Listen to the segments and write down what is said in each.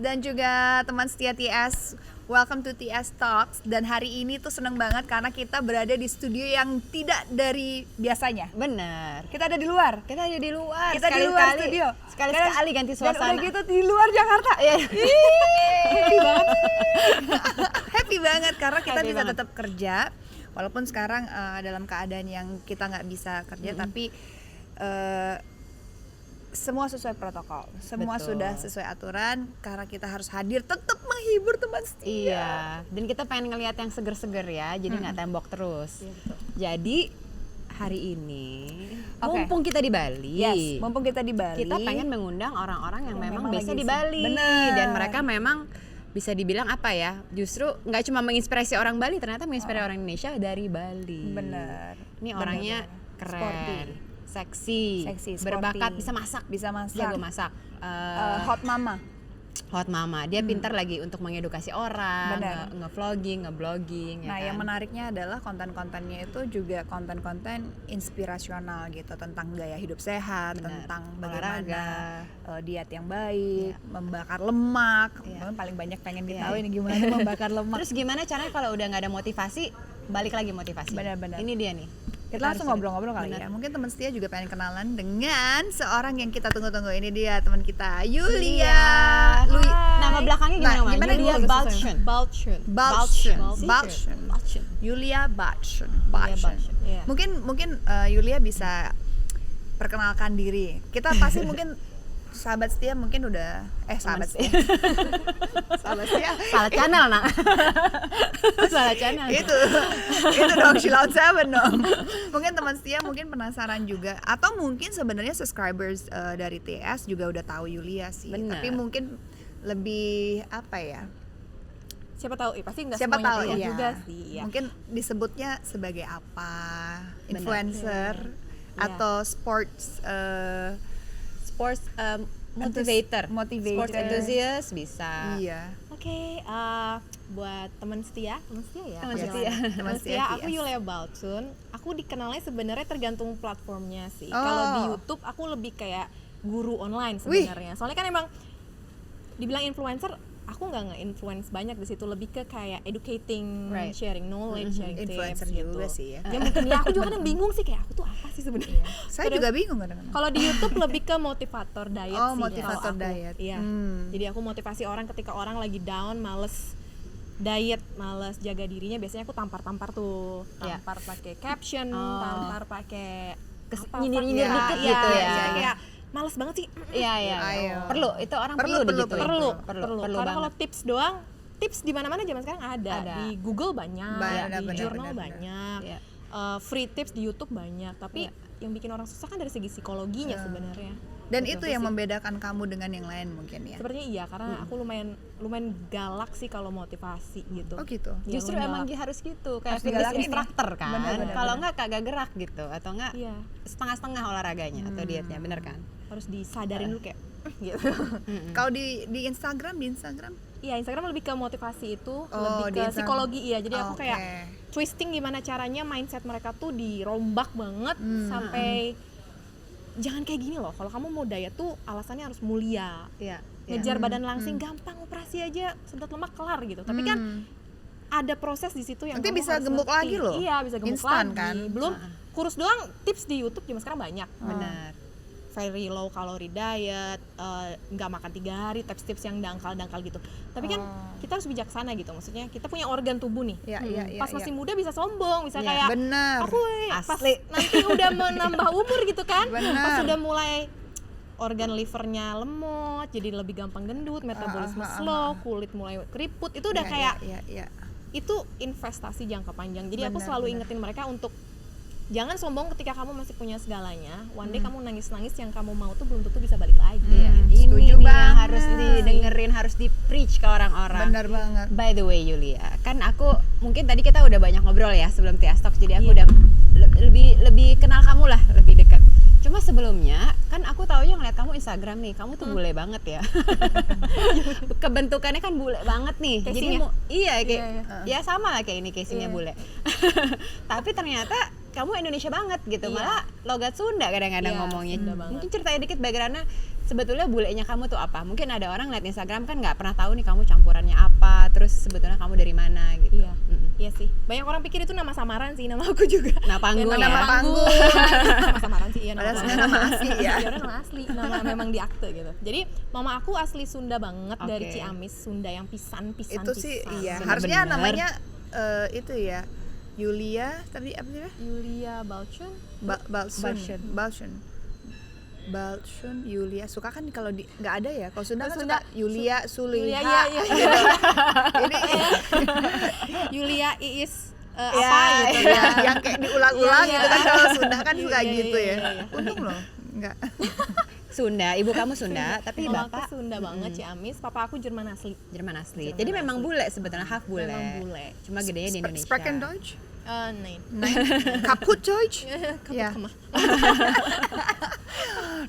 Dan juga teman setia TS, welcome to TS Talks. Dan hari ini tuh seneng banget karena kita berada di studio yang tidak dari biasanya. Bener. Kita ada di luar. Kita ada di luar. Kita di luar studio. Sekali-sekali ganti suasana. Dan udah gitu di luar Jakarta. Happy banget. Happy banget karena kita bisa tetap kerja walaupun sekarang dalam keadaan yang kita nggak bisa kerja, tapi semua sesuai protokol, semua Betul. sudah sesuai aturan karena kita harus hadir tetap menghibur teman setia. Iya, dan kita pengen ngelihat yang seger-seger ya, jadi nggak tembok terus. Jadi hari ini, mumpung kita di Bali, mumpung kita di Bali, kita pengen mengundang orang-orang yang memang biasa lagi di Bali. Bener. Dan mereka memang bisa dibilang apa ya, justru nggak cuma menginspirasi orang Bali, ternyata menginspirasi orang Indonesia dari Bali. Bener. Ini orangnya keren. Sporty. Seksi, berbakat, bisa masak, jago masak, hot mama, dia pintar lagi untuk mengedukasi orang, nge-vlogging, nge-blogging. Nah, ya yang kan? menariknya adalah konten-kontennya itu juga konten-konten inspirasional gitu, tentang gaya hidup sehat, tentang bagaimana diet yang baik, membakar lemak. Paling banyak pengen ditahu ini gimana membakar lemak. Terus gimana caranya kalau udah nggak ada motivasi, balik lagi motivasi. Benar-benar. Ini dia nih. Kita langsung ngobrol-ngobrol kali ya. Mungkin teman setia juga pengen kenalan dengan seorang yang kita tunggu-tunggu. Ini dia teman kita, Yulia. Nama belakangnya gimana? Yulia Balchun. Yulia Balchun. Yeah. Mungkin Yulia bisa perkenalkan diri. Kita pasti mungkin sahabat setia mungkin udah sahabat setia. Sahabat setia. Salah channel, Nak. Salah channel. Itu dong Shilaut 7 dong. Mungkin teman setia mungkin penasaran juga, atau mungkin sebenarnya subscribers dari TS juga udah tahu Yulia sih. Bener. Tapi mungkin lebih apa ya? Siapa tahu, pasti nggak Siapa semuanya tahu tahu ya. juga sih. Ya. Mungkin disebutnya sebagai apa? Influencer Iya. atau sports motivator. Sports enthusiast bisa. Iya. Oke, buat teman setia ya. Teman setia. Aku Yulia Balchun. Aku dikenalnya sebenarnya tergantung platformnya sih. Oh. Kalau di YouTube aku lebih kayak guru online sebenarnya. Soalnya kan emang dibilang influencer, aku nggak nge-influence banyak di situ, lebih ke kayak educating, sharing knowledge, sharing Influencer tips juga gitu. sih ya. Ya mungkin ya, aku juga kadang bingung sih kayak aku tuh apa sih sebenarnya. Saya juga bingung kadang-kadang. Kalau di YouTube lebih ke motivator diet Oh, sih. motivator kalau aku. diet. Iya. Jadi aku motivasi orang ketika orang lagi down, males diet, males jaga dirinya, biasanya aku tampar-tampar tuh. Tampar pakai caption, tampar pakai nyindir-nyindir dikit iya, gitu ya. Kayak males banget sih. Iya. Ayo. Perlu, itu orang perlu digituin. Perlu. Perlu Karena banget. kalau tips doang, tips di mana-mana zaman sekarang ada. Di Google banyak, di jurnal banyak. Iya. Free tips di YouTube banyak, tapi yang bikin orang susah kan dari segi psikologinya sebenarnya. Dan itu yang membedakan kamu dengan yang lain mungkin ya. Sepertinya iya, karena aku lumayan galak sih kalau motivasi gitu. Oh gitu. Ya, Justru emang harus gitu, kayak Harus fitness digalakin instructor kan. Bener. Kalau enggak kagak gerak gitu, atau enggak Iya. setengah-setengah olahraganya atau dietnya, bener kan? Harus disadarin dulu kayak gitu. Kalau di Instagram, Iya, Instagram lebih ke motivasi itu, Oh, di lebih ke Instagram. psikologi iya. Jadi aku Oke. kayak twisting gimana caranya mindset mereka tuh dirombak banget sampai jangan kayak gini loh. Kalau kamu mau diet tuh alasannya harus mulia. Iya. Ngejar badan langsing gampang, operasi aja sedot lemak kelar gitu. Tapi kan ada proses di situ yang Nanti kamu bisa harus gemuk ngerti. lagi loh. Iya, bisa gemuk Instan lagi. kan? Belum kurus doang, tips di YouTube zaman sekarang banyak. Benar. Very low calorie diet, nggak makan 3 hari, tips-tips yang dangkal-dangkal gitu. Tapi kan kita harus bijaksana gitu, maksudnya kita punya organ tubuh nih. Iya, Pas masih muda bisa sombong, bisa Iya, kayak bener. aku pas Asli. nanti udah menambah umur gitu kan, Bener. pas udah mulai organ livernya lemot, jadi lebih gampang gendut, metabolisme slow, kulit mulai keriput, itu udah kayak Iya. itu investasi jangka panjang. Jadi aku Bener, selalu bener. ingetin mereka untuk jangan sombong ketika kamu masih punya segalanya. One day kamu nangis-nangis yang kamu mau tuh belum tentu bisa balik lagi. Ini setuju nih yang banget. harus didengerin, harus di-preach ke orang-orang. Benar banget. By the way Yulia, kan aku mungkin tadi kita udah banyak ngobrol ya sebelum Tias Talks, jadi aku udah lebih kenal kamu lah, lebih dekat. Cuma sebelumnya kan aku taunya ngeliat kamu Instagram nih, kamu tuh bule banget ya. Kebentukannya kan bule banget nih. Casing Jadi ya? kayak ya sama lah kayak ini casingnya bule. Tapi ternyata kamu Indonesia banget gitu, malah logat Sunda kadang-kadang Iya, ngomongnya. Sunda banget. Mungkin ceritain dikit backgroundnya, sebetulnya bulenya kamu tuh apa? Mungkin ada orang lihat Instagram kan nggak pernah tahu nih kamu campurannya apa, terus sebetulnya kamu dari mana gitu. Iya, iya sih. Banyak orang pikir itu nama samaran sih, nama aku juga. Nah, panggung nama ya. panggung. Nama samaran sih, iya nama Padahal panggung. sebenarnya nama asli ya. Iya, nama asli, nama memang di akte gitu. Jadi mama aku asli Sunda banget, dari Oke. Ciamis, Sunda yang pisan. Itu sih iya. Sunda Harusnya bener. namanya itu ya. Yulia tadi apa sih? Yulia Balchun. Balchun, Yulia. Suka kan kalau nggak ada ya. Kalau Sunda kan Sunda, suka Yulia, Suliha. Yulia, iya. Ini Yulia Iis Ya, apa gitu ya. yang kayak diulang-ulang Iya, gitu kan, kalau Sunda kan suka Iya, gitu iya, ya. iya. Untung loh, enggak. Sunda, ibu kamu Sunda, tapi Mama bapak aku Sunda banget, Ciamis. Papa aku Jerman asli. Jerman asli. Jerman Jadi asli. memang bule sebetulnya, half bule. Memang bule. Cuma gedenya di Indonesia. Sprechen Deutsch? Nein. Nein. Kaput Deutsch? Ja.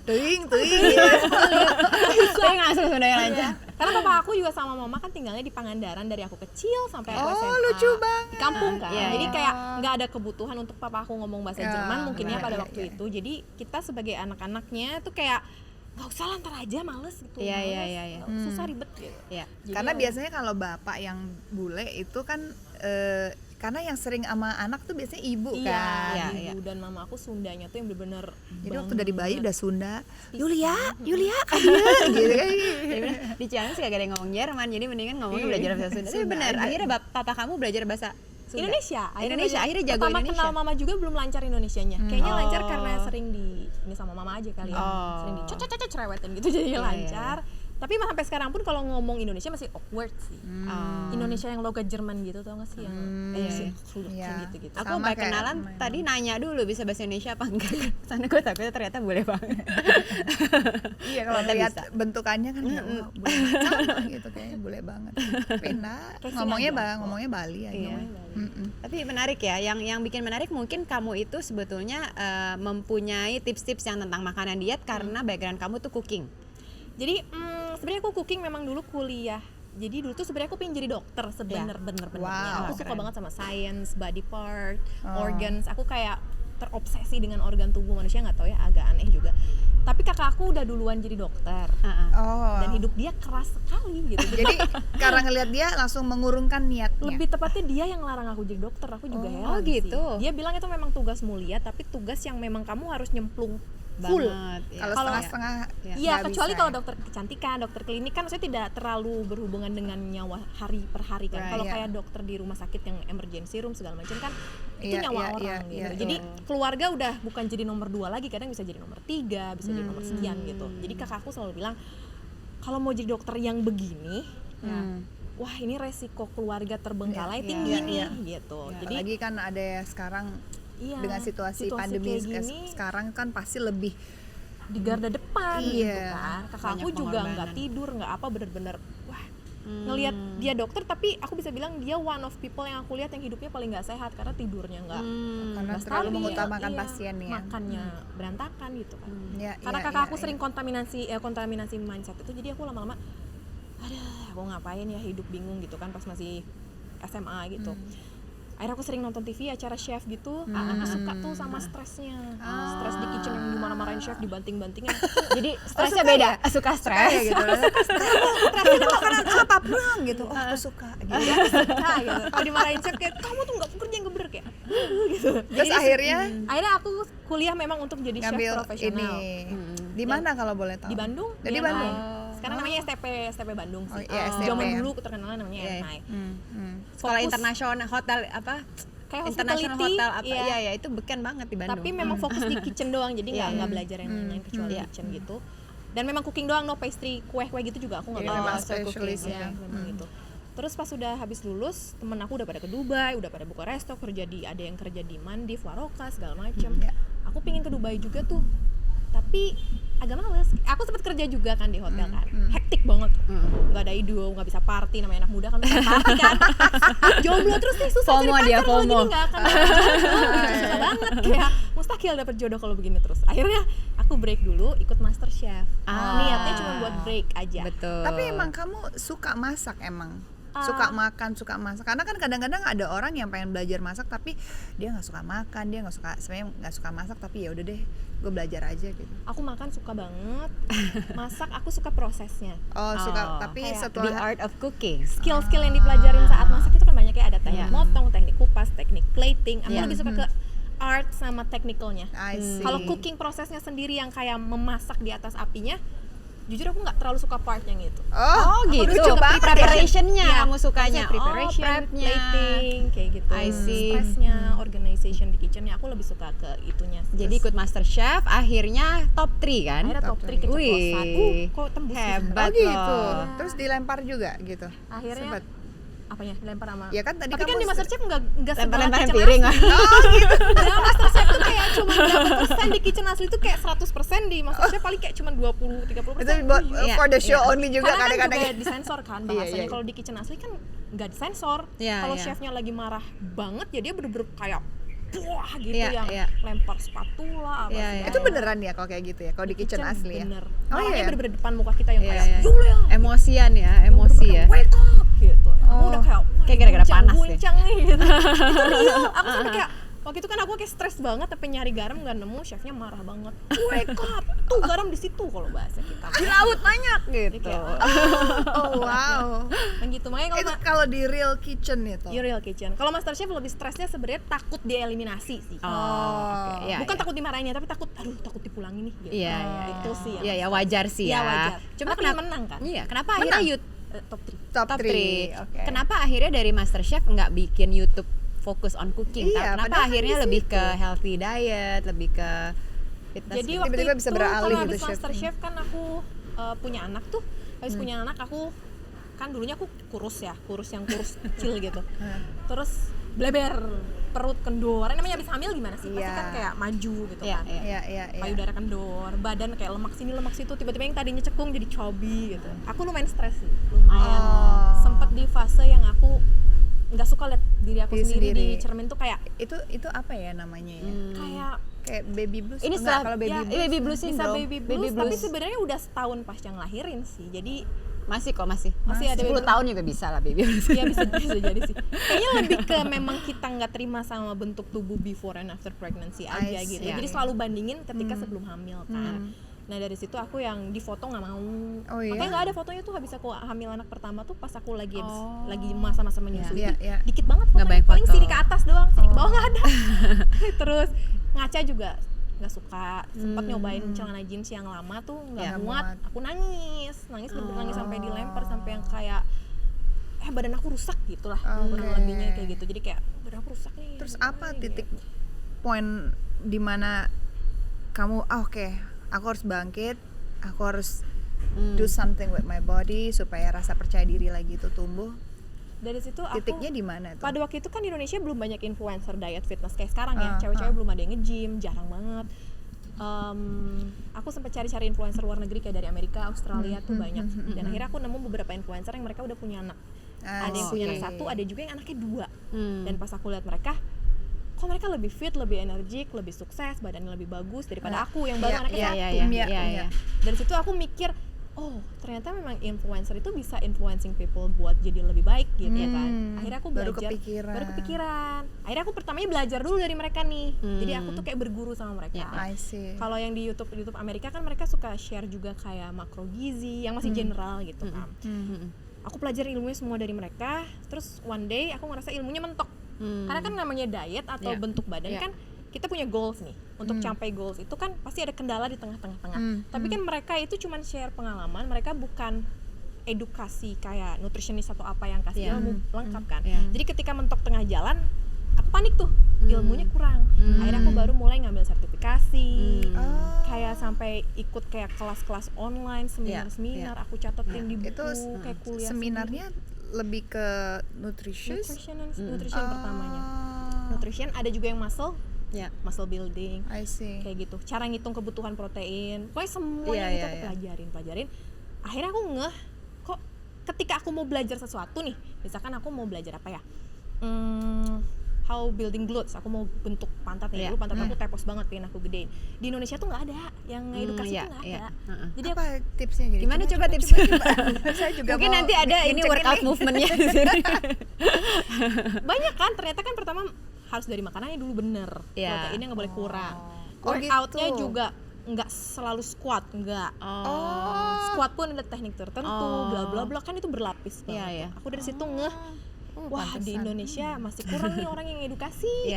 Teuing. Tapi langsung Sunda yang lancar. Karena papa aku juga sama mama kan tinggalnya di Pangandaran dari aku kecil sampai aku Oh, SMA. lucu banget. Di kampung kan. Iya, Jadi iya. kayak nggak ada kebutuhan untuk papa aku ngomong bahasa Ya, Jerman mungkinnya benar, pada iya, waktu iya. itu. Jadi kita sebagai anak-anaknya tuh kayak nggak usah lah, ntar aja, males gitu. Iya, males, iya, iya, iya. susah ribet gitu. Ya. Jadi Karena ya biasanya kalau bapak yang bule itu kan karena yang sering sama anak tuh biasanya ibu iya, kan. Iya, ibu dan mama aku Sundanya tuh yang bener-bener Jadi waktu dari bayi banget. udah Sunda. Yulia kan dia gitu kan. Dia bilang, di Ciamis gak ada yang ngomong Jerman, jadi mendingan ngomongnya belajar bahasa Sunda. Tapi Sunda benar, aja. akhirnya papa kamu belajar bahasa Sunda. Indonesia, Akhirnya jago pertama Indonesia. kenal mama juga belum lancar Indonesianya. Kayaknya Oh. lancar karena sering ini sama mama aja kali ya. Oh. Sering di cerewetin gitu jadi Iya, lancar. Tapi sampai sekarang pun kalau ngomong Indonesia masih awkward sih. Oh. Indonesia yang logat Jerman gitu, tau gak sih yang Iya, sih iya. gitu-gitu. Aku Sama baik kayak kenalan memang. tadi nanya dulu bisa bahasa Indonesia apa enggak. Karena gue takutnya ternyata boleh banget. Iya, kalau Ternyata lihat bisa. bentukannya kan ya, wah, bule sama gitu kayaknya bule banget. Pindah Casing ngomongnya aja. ngomongnya Bali aja. Iya. Mm-mm. Tapi menarik ya, yang bikin menarik mungkin kamu itu sebetulnya mempunyai tips-tips yang tentang makanan diet karena background kamu tuh cooking. Jadi sebenarnya aku cooking memang dulu kuliah. Jadi dulu tuh sebenarnya aku pengen jadi dokter bener-bener. Wow, Aku suka keren. banget sama science, body part, Oh. organs. Aku kayak terobsesi dengan organ tubuh manusia, nggak tahu ya, agak aneh juga. Tapi kakak aku udah duluan jadi dokter. Oh. Dan hidup dia keras sekali gitu. Jadi karena ngelihat dia langsung mengurungkan niatnya. Lebih tepatnya dia yang larang aku jadi dokter. Aku juga heran sih. gitu. Dia bilang itu memang tugas mulia, tapi tugas yang memang kamu harus nyemplung full. Banget. Ya. Kalau setengah-setengah Iya, nggak kecuali bisa kalau ya. dokter kecantikan, dokter klinik kan maksudnya tidak terlalu berhubungan dengan nyawa hari per hari kan. Right, Kalau iya. kayak dokter di rumah sakit yang emergency room segala macam kan itu Iya, nyawa iya, orang iya, gitu. iya, Jadi betul. keluarga udah bukan jadi nomor 2 lagi, kadang bisa jadi nomor 3, bisa jadi nomor sekian gitu. Jadi kakakku selalu bilang kalau mau jadi dokter yang begini, wah ini resiko keluarga terbengkalai Iya, tinggi iya, nih iya. gitu. Jadi Jadi lagi kan ada ya sekarang iya, dengan situasi pandemi kayak gini, sekarang kan pasti lebih di garda depan gitu Iya. kan. Kakakku Banyak juga pengorbanan. nggak tidur, nggak apa, bener-bener wah ngelihat dia dokter, tapi aku bisa bilang dia one of people yang aku lihat yang hidupnya paling nggak sehat karena tidurnya nggak karena nggak terlalu stabil, mengutamakan iya, pasien ya. makannya berantakan gitu kan. Ya, Karena iya, kakak iya, aku iya. sering kontaminasi mindset itu, jadi aku lama-lama aku ngapain ya, hidup bingung gitu kan pas masih SMA gitu. Akhirnya aku sering nonton TV acara chef gitu, aku suka tuh sama stresnya, stres di kitchen yang dimarah-marahin chef, dibanting-bantingin. Jadi stresnya beda. Suka stres. Kayak gitu. Terakhir itu makanan apa bang gitu. Oh, aku suka gitu. Suka gitu. Kalau dimarahin chef kayak kamu tuh nggak kerja yang geber kayak gitu. Terus akhirnya Akhirnya aku kuliah memang untuk jadi chef ngambil profesional ini. Di mana kalau boleh tahu? di Bandung. Di BNI. Bandung. Sekarang namanya STP Bandung Oh, sih. iya, STP. Zaman dulu terkenalnya namanya Iya. BNI. Sekolah Fokus- internasional hotel apa? Kayak International hospitality, hotel apa? iya. Iya ya, itu beken banget di Bandung. Tapi memang fokus di kitchen doang, jadi Iya, nggak iya. belajar yang lain-lain kecuali Iya. kitchen gitu. Dan memang cooking doang, no pastry, kue-kue gitu juga aku nggak Jadi tahu. memang self cooking, spesialis Ya, ya. memang gitu. Terus pas udah habis lulus, temen aku udah pada ke Dubai, udah pada buka resto, ada yang kerja di Maldives, Waroka segala macem. Aku pingin ke Dubai juga tuh, tapi agak males. Aku sempat kerja juga kan di hotel kan, hektik banget, nggak ada ido, nggak bisa party, namanya anak muda kan bisa party kan. Jomblo terus nih susah FOMO cari dia, pacar kalau FOMO. gini, nggak akan dapet jodoh. Susah banget, kayak mustahil dapet jodoh kalau begini terus. Akhirnya aku break dulu, ikut MasterChef. Niatnya cuma buat break aja. Betul. Tapi emang kamu suka masak emang? Suka makan, suka masak. Karena kan kadang-kadang ada orang yang pengen belajar masak tapi dia nggak suka makan, dia nggak suka, sebenarnya nggak suka masak tapi ya udah deh, gue belajar aja gitu. Aku makan suka banget, masak aku suka prosesnya. Suka, tapi kayak the setelah art of cooking. Skill-skill yang dipelajarin saat masak itu kan banyak ya, ada teknik Iya. motong, teknik kupas, teknik plating. Aku Iya. lebih suka ke art sama technicalnya. I see. Kalau cooking prosesnya sendiri yang kayak memasak di atas apinya, jujur aku nggak terlalu suka part yang itu. Oh gitu, lucu banget ya. preparationnya Iya, kamu sukanya. maksudnya preparation, prepnya. plating, kayak gitu. I see. Stressnya, organization di kitchennya, aku lebih suka ke itunya. Jadi ikut MasterChef, akhirnya top 3 kan? akhirnya top 3 keceplosan. Wih, Kok tembus ya? hebat Oh gitu. loh. Terus dilempar juga gitu. Akhirnya Sempet. apanya? Lempar sama. Ya kan tadi Tapi kan kamu di MasterChef nggak Lempar-lemparan kitchen piring. asli. Oh gitu. Nah, MasterChef tuh kayak cuma berapa persen di kitchen asli tuh kayak 100%, di MasterChef paling kayak cuma 20-30%. Itu buat Iya, for the show iya. only juga Karena kan kadang-kadang. juga disensor kan Iya, bahasanya. iya. Kalau di kitchen asli kan nggak disensor. Iya, Kalau iya. chefnya lagi marah banget ya dia bener-bener kayak wah gitu, Iya, yang iya. lempar spatula apa Iya, segala. iya. Itu beneran ya kalau kayak gitu ya? Kalau di kitchen asli ya? bener. Oh Marahnya iya. bener-bener depan muka kita yang Iya, kayak iya. Julia. Emosian ya, Yang emosi bener-bener ya. kayak, wake up gitu. Aku Oh. udah kayak wah, Kayak gara-gara panas deh. guncang nih gitu. Itu real. Aku sampai kayak waktu itu kan aku kayak stres banget tapi nyari garam nggak nemu, chefnya marah banget. Wake up, tuh garam di situ kalau bahasa kita. Di laut banyak gitu. Oh wow. Yang gitu makanya Itu kalau kalau di real kitchen itu. di real kitchen. Kalau MasterChef lebih stresnya sebenarnya takut dieliminasi sih. Oh, oke. Iya, Bukan iya. takut dimarahinnya tapi takut takut dipulangin nih gitu. Iya, iya, Itu sih. Iya, ya wajar sih Iya, ya. wajar. Cuma Tapi kenapa menang kan? Iya, kenapa akhirnya Menang? Top 3. Top top 3. 3. Oke. Kenapa akhirnya dari MasterChef nggak bikin YouTube fokus on cooking? Iya, Kenapa padahal kan akhirnya di lebih situ. ke healthy diet, lebih ke fitness? Jadi gitu? waktu Tiba-tiba itu bisa beralih kalau gitu, habis chef. MasterChef kan aku punya anak tuh. Habis punya anak aku kan dulunya aku kurus yang kurus kecil gitu. Terus bleber, perut kendor. Namanya habis hamil gimana sih? Pasti Iya. kan kayak maju gitu Iya, kan. iya. Iya, iya, iya. Payudara kendor, badan kayak lemak sini lemak situ, tiba-tiba yang tadinya cekung jadi chubby gitu. Aku lumayan stres sih, lumayan. Oh. Sempet di fase yang aku nggak suka lihat diri aku Diri sendiri di sendiri. cermin tuh kayak Itu apa ya namanya ya? kayak Kayak baby blues. Ini Enggak, setelah kalau baby ya, blues. baby blues bisa syndrome. baby blues, tapi sebenarnya udah setahun pas yang lahirin sih. Jadi masih kok masih Masih ada 10 baby- tahun juga bisa lah baby blues. ya bisa jadi sih. Kayaknya lebih ke memang kita nggak terima sama bentuk tubuh before and after pregnancy aja I gitu. see. Jadi selalu bandingin ketika sebelum hamil kan. Nah dari situ aku yang di foto nggak mau. Oh, iya? Makanya nggak ada fotonya tuh habis aku hamil anak pertama tuh pas aku lagi Oh. lagi masa-masa menyusui. Iya, iya. Dikit banget Nggak fotonya. banyak Paling foto. sini ke atas doang, sini ke bawah nggak ada. Terus ngaca juga nggak suka. Sempat nyobain celana jeans yang lama tuh Nggak nggak muat. muat. Aku nangis bener-bener nangis sampai dilempar sampai yang kayak badan aku rusak gitu lah. Kurang Oke. lebihnya kayak gitu. Jadi kayak badan aku rusak nih. Terus gimana apa nih, titik gitu. poin di mana kamu oke, aku harus bangkit, aku harus do something with my body supaya rasa percaya diri lagi itu tumbuh. Dari situ Titiknya aku di mana tuh? pada waktu itu kan di Indonesia belum banyak influencer diet fitness kayak sekarang ya. Ah, Cewek-cewek belum ada yang nge-gym, jarang banget. Aku sempat cari-cari influencer luar negeri kayak dari Amerika, Australia tuh banyak. Dan akhirnya aku nemu beberapa influencer yang mereka udah punya anak. Ada yang punya anak see. 1, ada juga yang anaknya 2. Hmm. Dan pas aku lihat mereka, kok mereka lebih fit, lebih energik, lebih sukses, badannya lebih bagus daripada aku yang baru anaknya 1. Iya, Iya, iya, iya. Dari situ aku mikir, oh ternyata memang influencer itu bisa influencing people buat jadi lebih baik gitu ya kan. Akhirnya aku baru belajar, kepikiran. baru kepikiran. Akhirnya aku pertamanya belajar dulu dari mereka nih. Jadi aku tuh kayak berguru sama mereka. Ya, I see. Kalau yang di YouTube Amerika kan mereka suka share juga kayak makro gizi yang masih general gitu kan. Aku pelajari ilmunya semua dari mereka. Terus one day aku ngerasa ilmunya mentok. Karena kan namanya diet atau Ya. bentuk badan Ya. kan kita punya goals nih. Untuk capai goals itu kan pasti ada kendala di tengah-tengah. Tapi kan mereka itu cuman share pengalaman, mereka bukan edukasi kayak nutritionist atau apa yang kasih Iya. ilmu lengkap kan. Iya. Jadi ketika mentok tengah jalan, aku panik tuh, ilmunya kurang. Akhirnya aku baru mulai ngambil sertifikasi. Kayak sampai ikut kayak kelas-kelas online, seminar-seminar, aku catetin di buku Itu kayak kuliah seminarnya lebih ke nutrition. Nutrition pertamanya. Nutrition ada juga yang muscle building. I see. Kayak gitu. Cara ngitung kebutuhan protein. Pokoknya semuanya itu aku pelajarin. Akhirnya aku ngeh kok ketika aku mau belajar sesuatu nih, misalkan aku mau belajar apa ya? How building glutes, aku mau bentuk pantat nih, dulu pantat aku tepos banget, pengen aku gedein. Di Indonesia tuh nggak ada, yang edukasi tuh nggak ada. Jadi apa tipsnya? Jadi gimana coba tipsnya? Saya juga mungkin nanti ada ini workout movementnya. Banyak kan, ternyata kan pertama harus dari makanannya dulu bener, proteinnya nggak boleh kurang. Workoutnya juga nggak selalu squat, nggak. Squat pun ada teknik tertentu, bla bla bla, kan itu berlapis banget. Aku dari situ ngeh. Wah, di Indonesia masih kurang nih orang yang edukasi.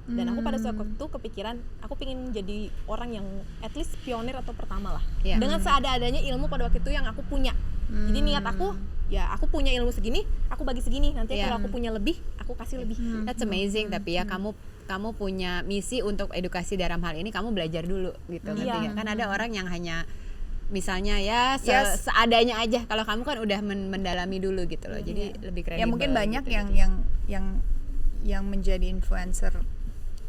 Dan aku pada saat itu kepikiran, aku pengen jadi orang yang at least pionir atau pertama lah. Dengan seada-adanya ilmu pada waktu itu yang aku punya. Jadi niat aku, ya aku punya ilmu segini, aku bagi segini. Nanti kalau aku punya lebih, aku kasih lebih. That's amazing. Tapi ya kamu punya misi untuk edukasi dalam hal ini, kamu belajar dulu gitu. Kan ada orang yang hanya misalnya ya seadanya aja. Kalau kamu kan udah mendalami dulu gitu loh. Jadi lebih kredibel. Ya mungkin banyak gitu, yang menjadi influencer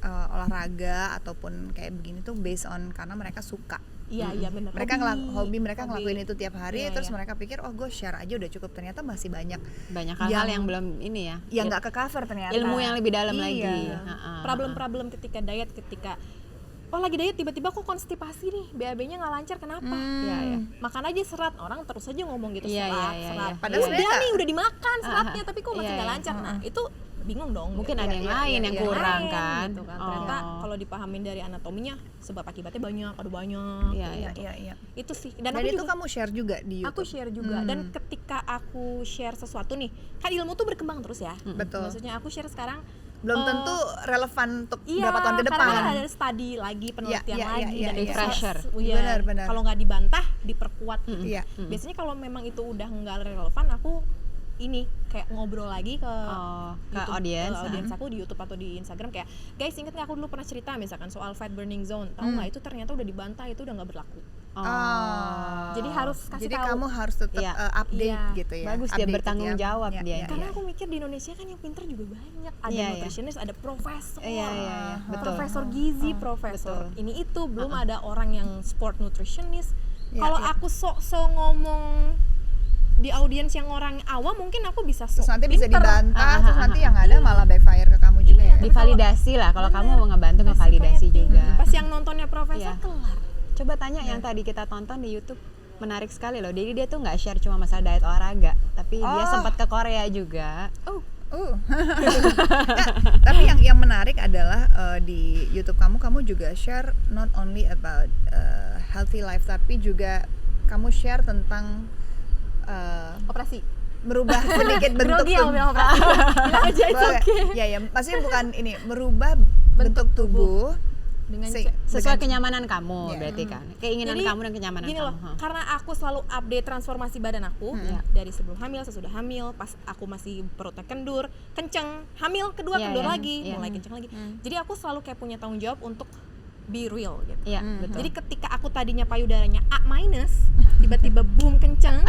olahraga ataupun kayak begini tuh based on karena mereka suka. Iya benar. Mereka hobi mereka ngelakuin itu tiap hari, terus mereka pikir gue share aja udah cukup. Ternyata masih banyak hal-hal yang belum ini ya. Yang nggak ke cover ternyata. Ilmu yang lebih dalam lagi. Problem-problem ketika diet, ketika lagi diet tiba-tiba kok konstipasi nih, BAB-nya nggak lancar, kenapa? Makan aja serat, orang terus aja ngomong gitu serat. Padahal udah dimakan seratnya, tapi kok masih nggak lancar. Nah itu bingung dong. Mungkin ada yang lain yang kurang kan. Gitu kan. Ternyata kalau dipahamin dari anatominya, sebab akibatnya banyak, ada banyak. Iya. Itu sih. Dan itu juga, kamu share juga di YouTube. Aku share juga. Dan ketika aku share sesuatu nih, kan ilmu tuh berkembang terus ya. Betul. Maksudnya aku share sekarang belum tentu relevan untuk berapa tahun ke depan. Karena kan ada study lagi, penelitian lagi, dan refresher. Benar. Kalau nggak dibantah, diperkuat. Biasanya kalau memang itu udah nggak relevan, aku ini kayak ngobrol lagi ke audiens aku di YouTube atau di Instagram, kayak guys, inget nggak aku dulu pernah cerita misalkan soal fat burning zone, tahu nggak itu ternyata udah dibantah, itu udah nggak berlaku. Jadi harus kasih tahu. Jadi kamu harus tetap update gitu ya. Bagus, dia bertanggung jawab dia. Karena aku mikir di Indonesia kan yang pintar juga banyak. Ada nutritionist, ada profesor, profesor gizi, profesor ini itu, belum ada orang yang sport nutritionist. Kalau aku sok-sok ngomong di audiens yang orang awam, mungkin aku bisa terus nanti bisa dibantah, terus nanti yang ada malah backfire ke kamu juga ya. Divalidasi lah, kalau kamu mau ngebantu ngevalidasi juga. Pas yang nontonnya profesor kelar. Coba tanya yang tadi kita tonton di YouTube, menarik sekali loh. Jadi dia tuh nggak share cuma masalah diet olahraga, tapi dia sempat ke Korea juga. Tapi yang menarik adalah di YouTube kamu juga share not only about healthy life, tapi juga kamu share tentang operasi, merubah sedikit bentuk tubuh. Maksudnya bukan ini, merubah bentuk tubuh dengan sesuai kenyamanan kamu, berarti kan keinginan kamu dan kenyamanan gini kamu. Loh, karena aku selalu update transformasi badan aku dari sebelum hamil, sesudah hamil, pas aku masih perutnya kendur, kenceng, hamil kedua kendur lagi, mulai kenceng lagi. Jadi aku selalu kayak punya tanggung jawab untuk be real gitu. Betul. Jadi ketika aku tadinya payudaranya A-, tiba-tiba boom kenceng,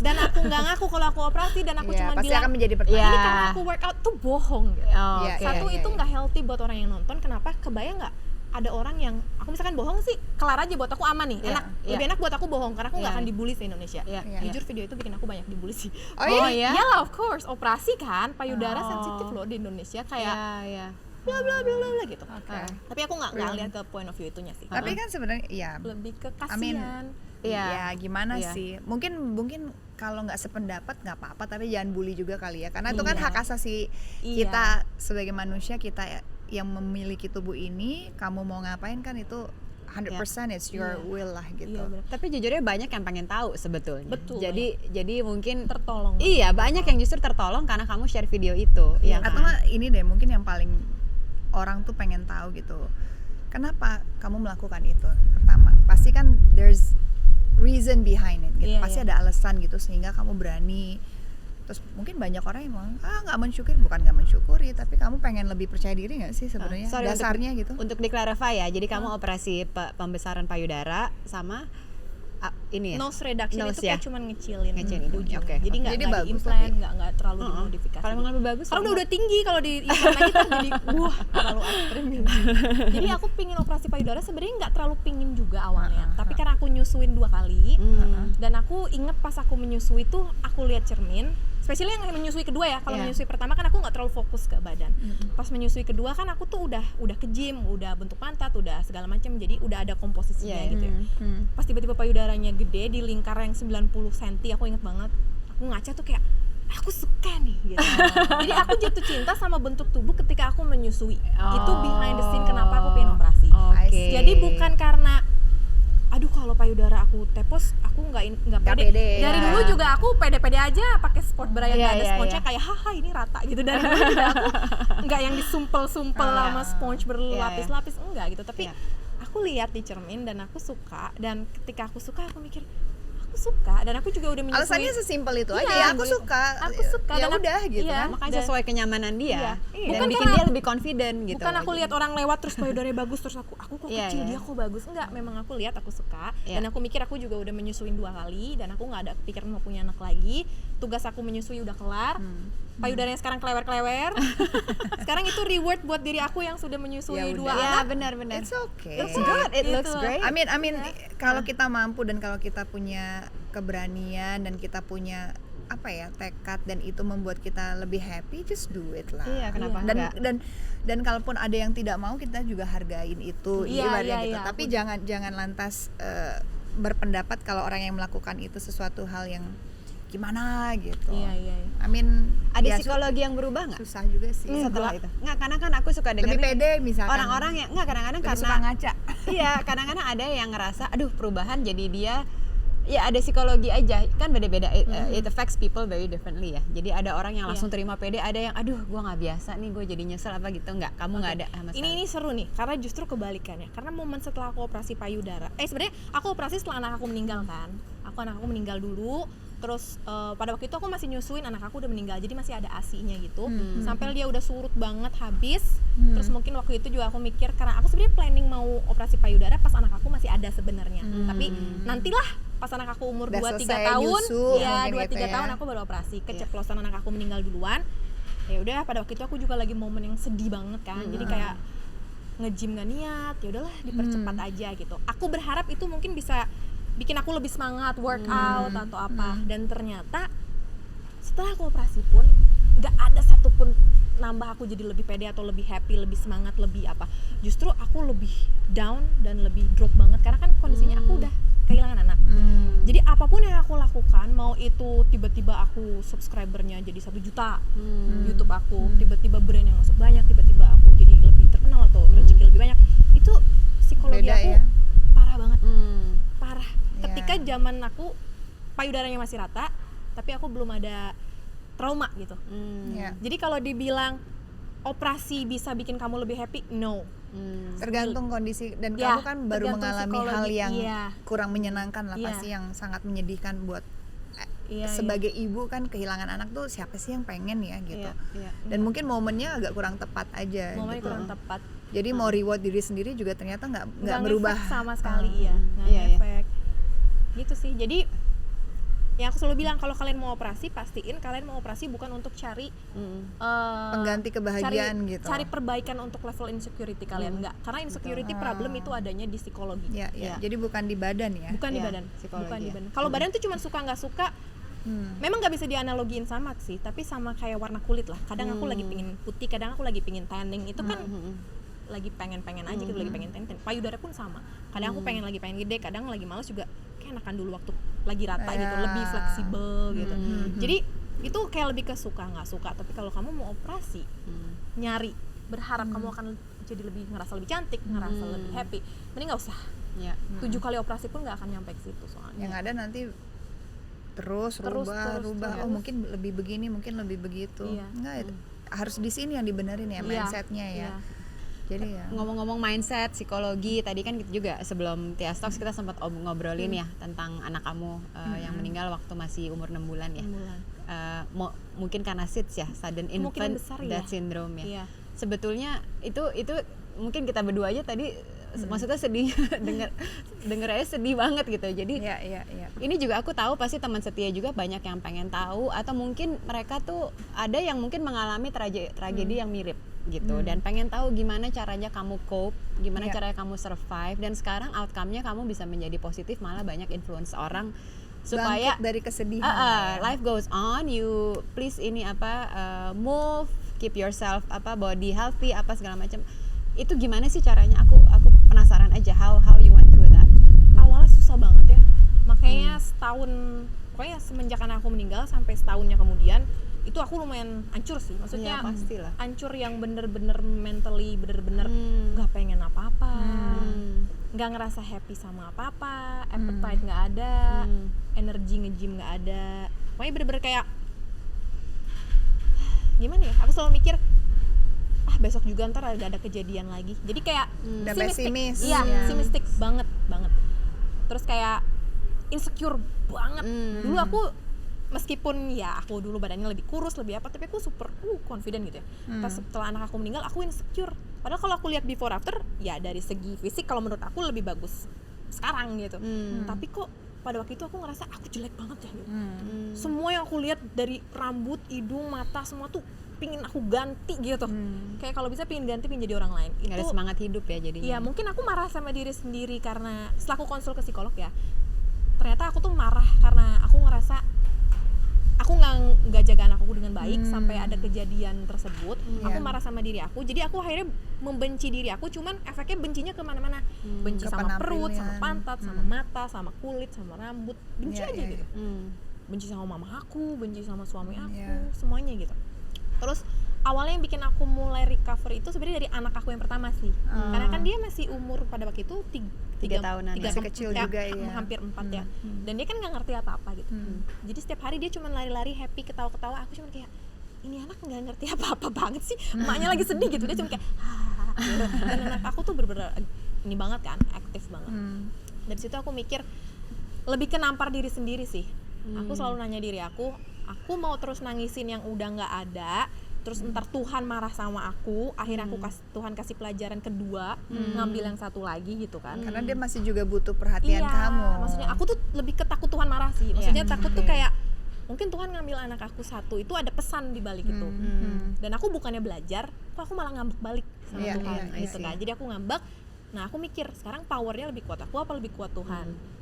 dan aku nggak ngaku kalau aku operasi, dan aku cuma pasti bilang akan menjadi pertanyaan. ini karena aku workout, tuh bohong gitu. Satu, itu nggak healthy buat orang yang nonton. Kenapa? Kebayang nggak ada orang yang aku misalkan bohong sih, kelar aja, buat aku aman nih, enak. Lebih enak buat aku bohong karena aku nggak akan dibully di Indonesia. Jujur video itu bikin aku banyak dibully sih. Iyalah, of course, operasi kan, payudara sensitif loh di Indonesia, kayak bla bla bla bla gitu. Tapi aku nggak lihat ke point of view itunya sih. Tapi kan sebenarnya lebih ke kasihan. Ya gimana sih? Mungkin kalau nggak sependapat nggak apa-apa, tapi jangan bully juga kali ya. Karena itu kan hak asasi kita sebagai manusia, kita yang memiliki tubuh ini. Kamu mau ngapain kan itu 100% it's your will lah gitu. Tapi jujurnya banyak yang pengen tahu sebetulnya. Betul. Jadi mungkin tertolong. Iya, banyak yang justru tertolong karena kamu share video itu. Atau ini deh, mungkin yang paling orang tuh pengen tahu gitu, kenapa kamu melakukan itu? Pertama, pasti kan there's reason behind it gitu. Pasti ada alasan gitu sehingga kamu berani. Terus mungkin banyak orang yang bilang, nggak mensyukuri, bukan nggak mensyukuri, tapi kamu pengen lebih percaya diri nggak sih sebenarnya dasarnya gitu? Untuk diklarify ya, jadi kamu operasi pembesaran payudara sama ini ya. Nose reduction Nose itu ya? kayak cuman ngecilin Ngecilin hidung, ujung. oke, Jadi oke. nggak Jadi di bagus implant, tapi. nggak terlalu dimodifikasi. Kalau emang lebih bagus. Karena udah tinggi, kalau di implant lagi kan jadi wah terlalu ekstrim gitu. Jadi aku pingin operasi payudara sebenarnya nggak terlalu pingin juga awalnya. Tapi karena aku nyusuin 2 kali dan aku inget pas aku menyusui tuh aku lihat cermin. Spesialnya yang menyusui kedua ya. Kalau Iya. menyusui pertama kan aku nggak terlalu fokus ke badan. Pas menyusui kedua kan aku tuh udah ke gym, udah bentuk pantat, udah segala macam. Jadi udah ada komposisinya Iya, gitu ya. Pas tiba-tiba payudaranya gede di lingkar yang 90 cm, aku inget banget. Aku ngaca tuh kayak aku suka nih gitu. Jadi aku jatuh cinta sama bentuk tubuh ketika aku menyusui. Itu behind the scene kenapa aku pengen operasi. Oke. Jadi bukan karena aduh kalau payudara aku tepos aku nggak pede. pede, Dari ya. dulu juga aku pede-pede aja pakai sport bra yang Iya, nggak ada iya, sponge-nya iya. kayak haha ini rata gitu. Dari dulu juga aku nggak yang disumpel-sumpel sama sponge berlapis-lapis enggak gitu. Tapi Iya. aku lihat di cermin dan aku suka, dan ketika aku suka aku mikir aku suka, dan aku juga udah menyusui. Alasannya sesimpel itu Iya, aja ya, aku suka. Aku suka, Ya dan aku- udah gitu iya. kan. Makanya Dan- sesuai kenyamanan dia. Iya. Dan Bukan bikin karena dia lebih confident gitu. Bukan aku lihat orang lewat terus payudaranya bagus terus aku kok Iya, kecil iya. dia kok bagus. Enggak, memang aku lihat aku suka. Iya. Dan aku mikir aku juga udah menyusuin 2 kali dan aku nggak ada pikiran mau punya anak lagi. Tugas aku menyusui udah kelar. Payudaranya sekarang klewer-klewer. Sekarang itu reward buat diri aku yang sudah menyusui Ya 2 udah. Ya, anak. benar-benar. It's okay. Looks good, it Gitu. looks great. I mean kalau kita mampu dan kalau kita punya keberanian dan kita punya apa ya, tekad, dan itu membuat kita lebih happy, just do it lah. Iya, kenapa dan enggak? dan kalaupun ada yang tidak mau, kita juga hargain itu, Iya, ibaratnya iya, gitu. iya. Tapi jangan lantas berpendapat kalau orang yang melakukan itu sesuatu hal yang gimana gitu. Iya. I mean Ada ya, psikologi yang berubah nggak susah juga sih. setelah itu? Nggak, karena kan aku suka dengar Lebih pede misalkan. orang-orang yang nggak, kadang-kadang lebih karena suka ngaca. iya, kadang-kadang ada yang ngerasa aduh perubahan jadi dia ya ada psikologi aja kan, beda-beda. It affects people very differently ya. Jadi ada orang yang langsung terima pede, ada yang aduh gua nggak biasa nih, gue jadi nyesel apa gitu. Nggak, kamu nggak ada sama sekali. Ini seru nih karena justru kebalikannya. Karena momen setelah aku operasi payudara, sebenarnya aku operasi setelah anak aku meninggal kan. Anak aku meninggal dulu. Terus pada waktu itu aku masih nyusuin, anak aku udah meninggal, jadi masih ada ASI-nya gitu. Sampai dia udah surut banget habis. Terus mungkin waktu itu juga aku mikir, karena aku sebenarnya planning mau operasi payudara pas anak aku masih ada sebenarnya. Tapi nantilah pas anak aku umur Udah 2-3 selesai tahun, nyusu, ya mungkin 2-3 gitu ya. tahun aku baru operasi. Keceplosan anak aku meninggal duluan. Ya udah, pada waktu itu aku juga lagi momen yang sedih banget kan. Jadi kayak nge-gym gak niat, ya udahlah dipercepat aja gitu. Aku berharap itu mungkin bisa bikin aku lebih semangat workout atau apa. Dan ternyata setelah aku operasi pun nggak ada satupun nambah aku jadi lebih pede atau lebih happy, lebih semangat, lebih apa. Justru aku lebih down dan lebih drop banget karena kan kondisinya aku udah kehilangan anak. Jadi apapun yang aku lakukan, mau itu tiba-tiba aku subscribernya jadi 1 juta YouTube aku, tiba-tiba brand yang masuk banyak, tiba-tiba aku jadi lebih terkenal atau rezeki lebih banyak, itu psikologi Beda aku ya. parah banget, parah. Iya. Ketika zaman aku payudaranya masih rata, tapi aku belum ada trauma gitu. Ya. Jadi kalau dibilang operasi bisa bikin kamu lebih happy, no. Tergantung kondisi, dan Ya, kamu kan baru tergantung mengalami hal psikologi, yang iya. kurang menyenangkan lah, Iya. pasti yang sangat menyedihkan buat Iya, sebagai ibu kan, kehilangan anak tuh siapa sih yang pengen ya gitu. Iya. Dan mungkin momennya agak kurang tepat aja momennya gitu. kurang tepat. Jadi mau reward diri sendiri juga ternyata nggak Nggak berubah ngefek sama sekali, ya nggak Iya, iya. ngefek. Gitu sih. Jadi yang aku selalu bilang, kalau kalian mau operasi, pastiin kalian mau operasi bukan untuk cari pengganti kebahagiaan gitu. cari perbaikan untuk level insecurity kalian, enggak. Karena insecurity problem itu adanya di psikologi, Ya, Iya. jadi bukan di badan ya. bukan di Iya, badan. psikologi Bukan di ya. badan. Kalau badan tuh cuma suka nggak suka, memang nggak bisa dianalogiin sama sih, tapi sama kayak warna kulit lah. Kadang aku lagi pingin putih, kadang aku lagi pingin tanning, itu kan lagi pengen aja gitu, lagi pengen tanning. Payudara pun sama. Kadang aku pengen gede, kadang lagi malas juga. Kayak enakan dulu waktu lagi rata gitu, lebih fleksibel gitu. Jadi itu kayak lebih ke suka nggak suka. Tapi kalau kamu mau operasi, nyari, berharap kamu akan jadi ngerasa lebih cantik, ngerasa lebih happy, mending nggak usah. Iya. 7 kali operasi pun nggak akan nyampe ke situ soalnya. Yang ada nanti terus rubah. terus. Oh mungkin lebih begini, mungkin lebih begitu. Iya. Enggak, harus di sini yang dibenerin ya, Iya, mindsetnya ya. iya. Jadi ya. Ngomong-ngomong mindset, psikologi, tadi kan kita juga sebelum Tia Talks kita sempat ngobrolin ya tentang anak kamu yang meninggal waktu masih umur 6 bulan ya. 6 bulan. Mungkin karena SIDS ya, sudden Kemungkinan infant besar death ya. syndrome ya. Iya. Sebetulnya itu mungkin kita berdua aja tadi maksudnya sedih denger aja sedih banget gitu. Jadi Iya. ini juga aku tahu pasti teman setia juga banyak yang pengen tahu, atau mungkin mereka tuh ada yang mungkin mengalami tragedi yang mirip gitu, dan pengen tahu gimana caranya kamu cope, gimana caranya kamu survive, dan sekarang outcome-nya kamu bisa menjadi positif, malah banyak influence orang supaya Bangkit dari kesedihan. life goes on. You please move, keep yourself body healthy segala macam. Itu gimana sih caranya? Aku penasaran aja how you went through that. Awalnya susah banget ya, makanya setahun, pokoknya semenjak anak aku meninggal sampai setahunnya kemudian itu aku lumayan hancur sih, maksudnya pastilah. hancur yang bener-bener mentally, bener-bener nggak pengen apa-apa, nggak ngerasa happy sama apa-apa, appetite nggak ada, energi nge-gym nggak ada, pokoknya bener-bener kayak gimana ya, aku selalu mikir besok juga ntar ada kejadian lagi, jadi kayak Udah pesimis. iya, pesimistik banget. Terus kayak insecure banget. Dulu aku meskipun ya aku dulu badannya lebih kurus, lebih apa, tapi aku super confident gitu ya. Pas setelah anak aku meninggal aku insecure. Padahal kalau aku lihat before after, ya dari segi fisik kalau menurut aku lebih bagus sekarang gitu. Tapi kok pada waktu itu aku ngerasa aku jelek banget ya gitu. Semua yang aku lihat dari rambut, hidung, mata, semua tuh pingin aku ganti gitu. Kayak kalau bisa pingin ganti, pingin jadi orang lain. Nggak ada semangat hidup ya jadinya. Iya, mungkin aku marah sama diri sendiri karena setelah aku konsul ke psikolog ya, ternyata aku tuh marah karena aku ngerasa aku nggak jaga anak aku dengan baik sampai ada kejadian tersebut. Aku marah sama diri aku, jadi aku akhirnya membenci diri aku, cuman efeknya bencinya kemana-mana. Benci Ke sama perut, penampilan. sama pantat, sama mata, sama kulit, sama rambut, benci aja gitu. Benci sama mama aku, benci sama suami aku, semuanya gitu. Terus awalnya yang bikin aku mulai recover itu sebenarnya dari anak aku yang pertama sih, karena kan dia masih umur pada waktu itu 3 tahunan, masih kecil juga ya. hampir 4 ya, dan dia kan nggak ngerti apa-apa gitu. Jadi setiap hari dia cuma lari-lari, happy, ketawa-ketawa. Aku cuma kayak, ini anak nggak ngerti apa-apa banget sih, emaknya lagi sedih gitu, dia cuma kayak gitu. Dan anak aku tuh bener-bener ini banget kan, aktif banget. Dari situ aku mikir lebih ke nampar diri sendiri sih. Aku selalu nanya diri aku mau terus nangisin yang udah nggak ada, terus ntar Tuhan marah sama aku, akhirnya aku Tuhan kasih pelajaran kedua, ngambil yang satu lagi gitu kan. Karena dia masih juga butuh perhatian kamu. Maksudnya aku tuh lebih ketakut Tuhan marah sih, maksudnya takut tuh kayak mungkin Tuhan ngambil anak aku satu, itu ada pesan di balik itu. Dan aku bukannya belajar, kok aku malah ngambek balik sama Tuhan gitu kan. Jadi aku ngambek. Nah aku mikir sekarang powernya lebih kuat aku apa lebih kuat Tuhan?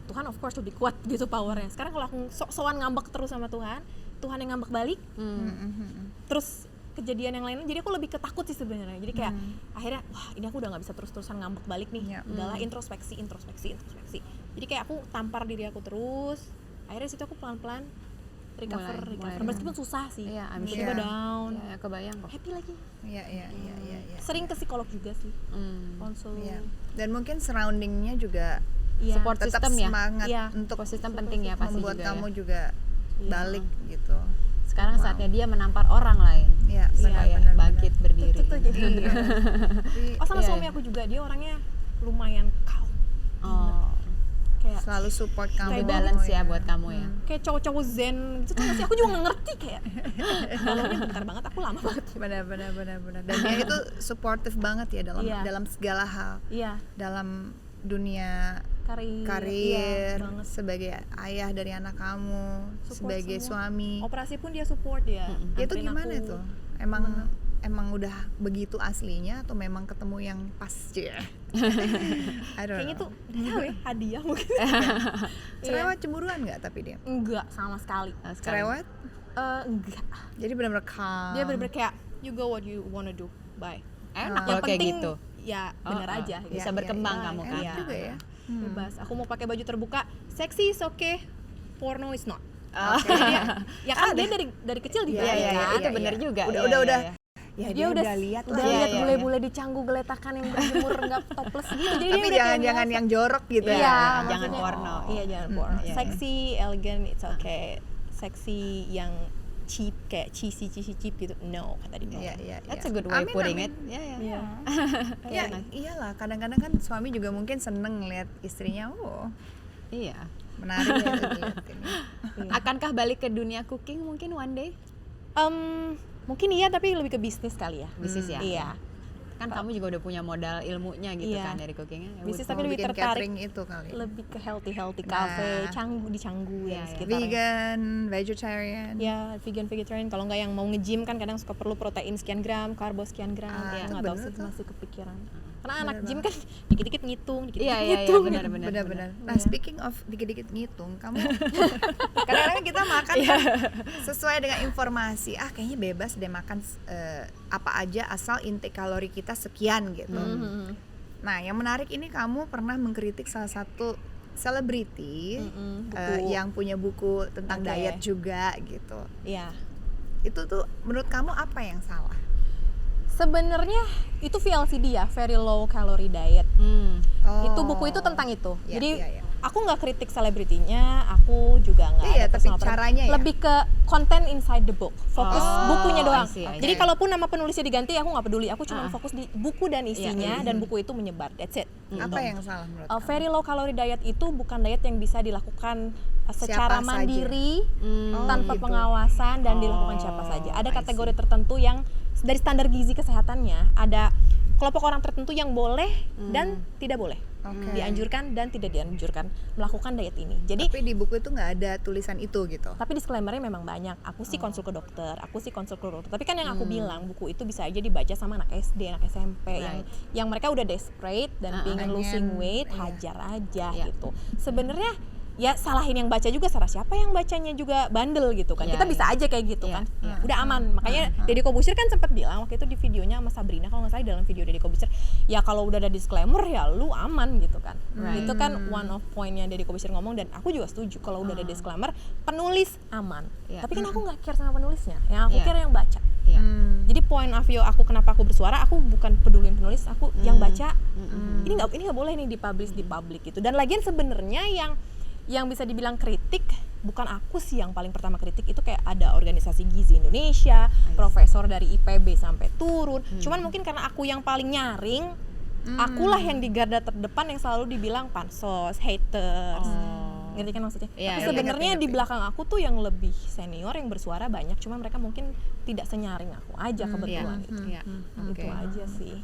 Tuhan of course lebih kuat gitu powernya. Sekarang kalau aku sok-sokan ngambek terus sama Tuhan yang ngambek balik, terus kejadian yang lainnya, jadi aku lebih ketakut sih sebenarnya. Jadi kayak akhirnya wah ini aku udah nggak bisa terus-terusan ngambek balik nih, udahlah introspeksi. Jadi kayak aku tampar diri aku terus. Akhirnya situ aku pelan-pelan recover. Meskipun susah sih, tiba-tiba down, Kebayang kok. happy lagi. Iya. Sering ke psikolog juga sih, konsul. Dan mungkin surroundingnya juga Support tetap system ya. semangat untuk Support system penting ya pasti membuat juga kamu ya. juga balik gitu. Sekarang saatnya dia menampar orang lain. Iya, supaya benar. bangkit berdiri. Itu jadi. Jadi, Sama suami aku juga, dia orangnya lumayan calm. Oh, Kayak selalu support kamu. lebih balance ya buat kamu ya. kayak cowok-cowok zen gitu tuh sih, aku juga nggak ngerti kayak galaunya bentar banget, aku lama banget. Benar. Dan dia itu supportive banget ya dalam segala hal. Iya, Dalam dunia karir, banget. sebagai ayah dari anak kamu, Support sebagai semua. suami. Operasi pun dia support dia. Itu Anterin gimana aku. tuh? Emang udah begitu aslinya atau memang ketemu yang pas aja? I don't Kayaknya know. tuh nggak tahu ya, hadiah mungkin. Cerewet, cemburuan nggak tapi dia? Enggak sama sekali. Cerewet? Enggak. Jadi benar-benar calm. Dia bener-bener kayak you go what you wanna do, bye. Enak Yang kalau kayak penting gitu. ya bener aja gitu. Bisa berkembang kamu kan. Enak juga ya. Bebas. Aku mau pakai baju terbuka, sexy is okay, porno is not. Oke. Ya kan dia dari kecil dibalik kan. Itu bener juga. Udah. Ya Dia udah lihat udah lah. lihat Iya. bule-bule di Canggu geletakan yang berjemur nggak topless gitu. Jadi Tapi dia udah kayak jangan yang jorok gitu Iya, ya. jangan maksudnya- porno. Iya, jangan porno. iya, Sexy, elegant, it's okay. Seksi yang cheap kayak cheesy cheap gitu. No, kata dia. Iya. That's a good way Amin, putting amin. it. Iya. Ya, iyalah. Kadang-kadang kan suami juga mungkin seneng ngeliat istrinya, Iya. menarik ya lihat ini. Akankah balik ke dunia cooking mungkin one day? Mungkin iya, tapi lebih ke bisnis kali ya. Bisnis ya. Iya. Kan kamu juga udah punya modal ilmunya gitu Iya. kan dari cookingnya. Ya Bisnis udah. tapi Mau lebih bikin tertarik catering itu kali. lebih ke healthy Nah. cafe, di Canggu Iya, dan iya. sekitarnya. Vegan, vegetarian. Ya, vegetarian. Kalau nggak yang mau nge-gym kan kadang suka perlu protein sekian gram, karbo sekian gram. Ah, Itu itu nggak tahu bener sih, tuh. masih kepikiran. Karena Bener anak gym kan dikit-dikit ngitung, dikit-dikit Iya, iya, iya, ngitung. benar-benar. Benar-benar. Nah, Iya. speaking of dikit-dikit ngitung, kamu kadang-kadang kita makan Iya. kan sesuai dengan informasi. Kayaknya bebas deh makan apa aja asal intake kalori kita sekian gitu. Mhm. Nah, yang menarik ini kamu pernah mengkritik salah satu selebriti Buku. yang punya buku tentang Oke. diet juga gitu. Iya. Itu tuh menurut kamu apa yang salah? Sebenarnya itu VLCD ya, very low calorie diet. Itu buku itu tentang itu. Iya, Jadi iya, iya. aku nggak kritik selebritinya, aku juga nggak Iya, ada tapi personal preference. caranya ya? Lebih ke konten inside the book, fokus Oh, bukunya doang. I see, I see. Jadi kalaupun nama penulisnya diganti, aku nggak peduli. Aku cuma Ah. fokus di buku dan isinya, dan buku itu menyebar. That's it. Apa yang salah menurut kamu? Very low calorie diet itu bukan diet yang bisa dilakukan secara Siapa saja. mandiri, Oh, tanpa gitu. pengawasan dan dilakukan siapa saja. Ada kategori tertentu yang dari standar gizi kesehatannya ada kelompok orang tertentu yang boleh dan tidak boleh. Oke. Dianjurkan dan tidak dianjurkan melakukan diet ini. Jadi Tapi di buku itu nggak ada tulisan itu gitu. tapi disclaimer-nya memang banyak. Aku sih konsul ke dokter, Tapi kan yang aku bilang buku itu bisa aja dibaca sama anak SD, anak SMP yang mereka udah desperate dan pengen losing weight, iya. hajar aja Iya. gitu. Sebenarnya ya salahin yang baca juga, salah siapa yang bacanya juga bandel gitu kan. Iya, Kita bisa iya. aja kayak gitu Iya, kan. iya. Udah aman. Makanya Deddy Corbuzier kan sempat bilang waktu itu di videonya sama Sabrina, kalau nggak salah dalam video Deddy Corbuzier, ya kalau udah ada disclaimer ya lu aman gitu kan. Right. Itu kan one of point-nya Deddy Corbuzier ngomong, dan aku juga setuju kalau udah ada disclaimer, penulis aman. Iya. Tapi kan aku nggak care sama penulisnya. Yang aku Iya. care yang baca. Iya. Jadi point of view aku kenapa aku bersuara, aku bukan pedulin penulis, aku yang baca. Ini nggak boleh nih dipublish di publik gitu. Dan lagian sebenarnya yang bisa dibilang kritik, bukan aku sih yang paling pertama kritik, itu kayak ada organisasi Gizi Indonesia, profesor dari IPB sampai turun. Cuman mungkin karena aku yang paling nyaring, akulah yang di garda terdepan yang selalu dibilang pansos, haters. Ngerti kan maksudnya? Iya, Tapi iya. sebenarnya Ngerti. di belakang aku tuh yang lebih senior yang bersuara banyak, cuma mereka mungkin tidak senyaring aku aja kebetulan gitu. Iya. Itu aja sih.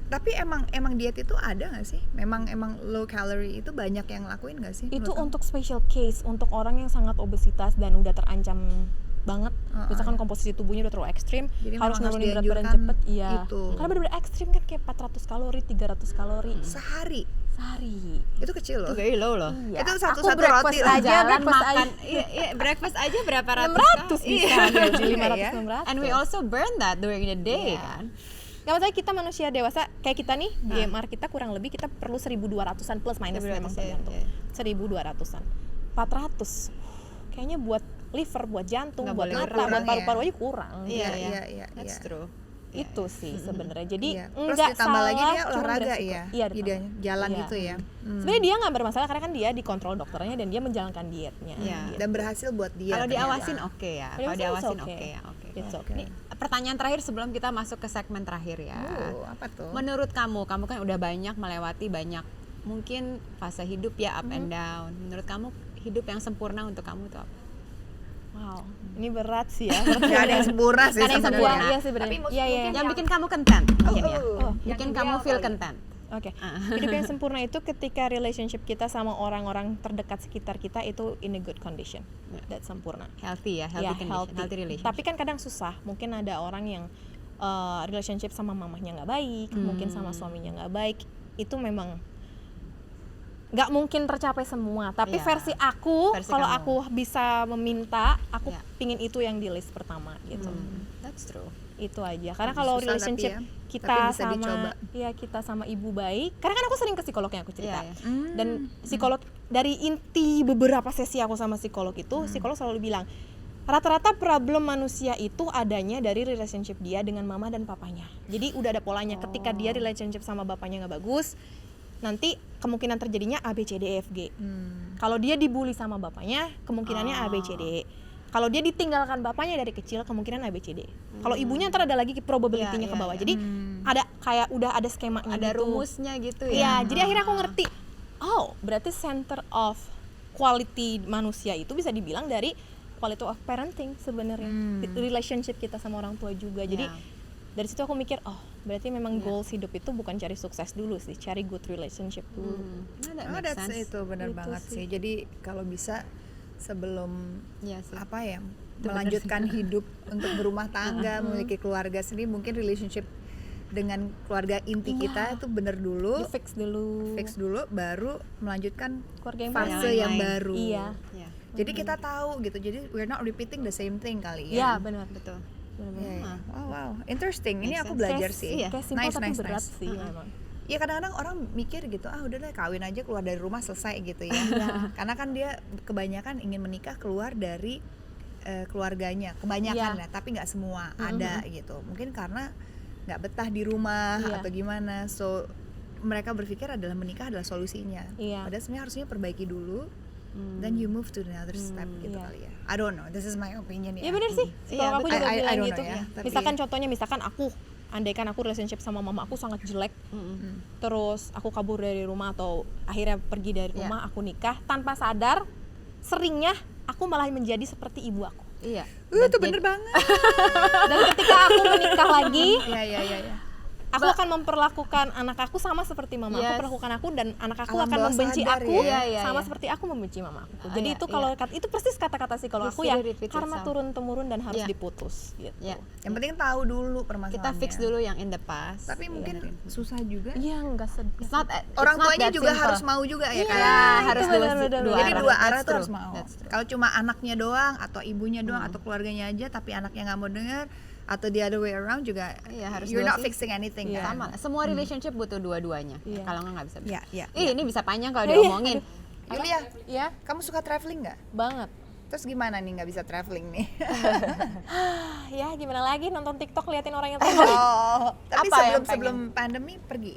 Tapi emang diet itu ada nggak sih? Emang low calorie itu banyak yang lakuin nggak sih? Itu menurut kamu? untuk special case, untuk orang yang sangat obesitas dan udah terancam banget, misalkan komposisi tubuhnya udah terlalu ekstrim, Jadi harus memang nurunin berat badan dianjurkan cepet. Iya. itu. Karena benar-benar ekstrim kan kayak 400 kalori, 300 kalori Sehari sehari. itu kecil loh. Itu very low loh. Iya. Itu Aku satu breakfast roti lah. aja, Jalan breakfast makan, aja. iya, breakfast aja berapa ratus? 600 bisa, Iya. 500, 600. And we also burn that during the day Iya. kan. Ya maksudnya kita manusia dewasa kayak kita nih, BMR kita kurang lebih kita perlu 1200-an plus minus 1200, memang iya, tergantung. iya. 1200-an. 400. Kayaknya buat liver, buat jantung, Nggak buat boleh mata, kurang buat ya. paru-paru aja kurang. Iya, iya. That's true. Itu sih sebenarnya. Jadi Iya. Plus enggak ditambah salah, lagi dia cuma olahraga beresiko. ya. Iya, Dia ditambah. jalan Iya. gitu ya. Sebenarnya dia nggak bermasalah karena kan dia dikontrol dokternya dan dia menjalankan dietnya. Iya. gitu. Dan berhasil buat dia. Kalau ternyata. diawasin oke ya. Kalau Kalau diawasin diawasin oke. oke ya, oke. It's Oke. okay. Ini pertanyaan terakhir sebelum kita masuk ke segmen terakhir ya. Apa tuh? Menurut kamu kan udah banyak melewati banyak mungkin fase hidup ya up and down. Menurut kamu hidup yang sempurna untuk kamu itu apa? Wow, ini berat sih ya. Gak ada yang sempurna sih Gak ada yang sebenarnya. sempurna. Iya sih benar. Iya, iya. Yang bikin kamu content mungkin ya. Oh, Bikin kamu feel content. Oke, hidup yang sempurna itu ketika relationship kita sama orang-orang terdekat sekitar kita itu in a good condition. That's sempurna. Healthy ya, healthy condition, healthy relationship. Tapi kan kadang susah. Mungkin ada orang yang relationship sama mamahnya nggak baik, mungkin sama suaminya nggak baik. Itu memang nggak mungkin tercapai semua. Tapi Iya. versi aku, Versi kalau kamu. aku bisa meminta, aku Iya. pingin itu yang di list pertama gitu. That's true. Itu aja. Karena Susah kalau tapi relationship ya, kita tapi bisa dicoba. sama kita sama ibu baik, karena kan aku sering ke psikolog yang aku cerita. Iya, Dan psikolog dari inti beberapa sesi aku sama psikolog itu, psikolog selalu bilang rata-rata problem manusia itu adanya dari relationship dia dengan mama dan papanya. Jadi udah ada polanya, ketika dia relationship sama bapaknya nggak bagus, nanti kemungkinan terjadinya A, B, C, D, E, F, G. Kalau dia dibully sama bapaknya, kemungkinannya A, B, C, D. Kalau dia ditinggalkan bapaknya dari kecil, kemungkinan A, B, C, D. Kalau ibunya ntar ada lagi probability-nya Iya, ke bawah. iya. Jadi ada kayak udah ada skemanya Ada gitu. rumusnya gitu ya. Iya, jadi akhirnya aku ngerti. Oh, berarti center of quality manusia itu bisa dibilang dari quality of parenting sebenarnya. Relationship kita sama orang tua juga. Jadi Iya. dari situ aku mikir, oh berarti memang goals hidup itu bukan cari sukses dulu sih, cari good relationship dulu. That makes sense. Itu benar Gitu banget sih. sih. Jadi kalau bisa sebelum Iya sih. apa ya melanjutkan hidup untuk berumah tangga, memiliki keluarga sendiri, mungkin relationship dengan keluarga inti kita itu bener dulu, Di fix dulu baru melanjutkan keluarga yang fase baru. yang lain. baru. Iya. Iya. Jadi kita tahu gitu. Jadi we're not repeating the same thing kali Iya ya. benar. Betul. Iya, iya. Wow, interesting. Ini Makes aku sense. belajar Kayak- sih. iya. Kayak simpel tapi berat nice. sih emang. Ya kadang-kadang orang mikir gitu, udah deh kawin aja keluar dari rumah selesai gitu ya. Karena kan dia kebanyakan ingin menikah keluar dari keluarganya, kebanyakan lah, tapi nggak semua ada gitu. Mungkin karena nggak betah di rumah atau gimana. So mereka berpikir adalah menikah adalah solusinya. Padahal sebenarnya harusnya perbaiki dulu, then you move to another step gitu kali ya. I don't know, this is my opinion ya. Iya benar sih. Kalau aku juga I bilang don't gitu. know ya, tapi- Misalkan contohnya, misalkan aku andaikan aku relationship sama mama aku sangat jelek, terus aku kabur dari rumah atau akhirnya pergi dari rumah, aku nikah tanpa sadar, seringnya aku malah menjadi seperti ibu aku. Iya. Itu bener banget. Dan ketika aku menikah lagi, Iya. aku akan memperlakukan anak aku sama seperti mama Yes. aku perlakukan aku, dan anak aku Alam akan bawah membenci sadar aku ya. Iya, sama iya. seperti aku membenci mama aku. Ah, Jadi iya, itu kalau itu persis kata-kata psikologi aku History ya, repeats karena itself. turun temurun dan harus Iya. diputus gitu. Iya. Yang penting tahu dulu Kita permasalahannya. fix dulu yang in the past. Tapi mungkin susah juga. Iya, enggak sedih. It's not, Orang it's not tuanya that juga simple. harus mau juga ya kan. Iya, harus itu benar-benar. Jadi dua arah That's tuh true. harus mau. That's true. Kalau cuma anaknya doang atau ibunya doang atau keluarganya aja tapi anaknya nggak mau dengar atau the other way around juga, Iya, harus you're dua not sih. fixing anything Iya. kan. Sama. Semua relationship butuh dua-duanya. Iya. Kalau nggak bisa. Iya. Ini bisa panjang kalau diomongin. Yulia, Iya, kamu suka traveling nggak? banget. Terus gimana nih nggak bisa traveling nih? Ya, gimana lagi nonton TikTok liatin orang yang traveling. Tapi Apa yang sebelum pandemi pergi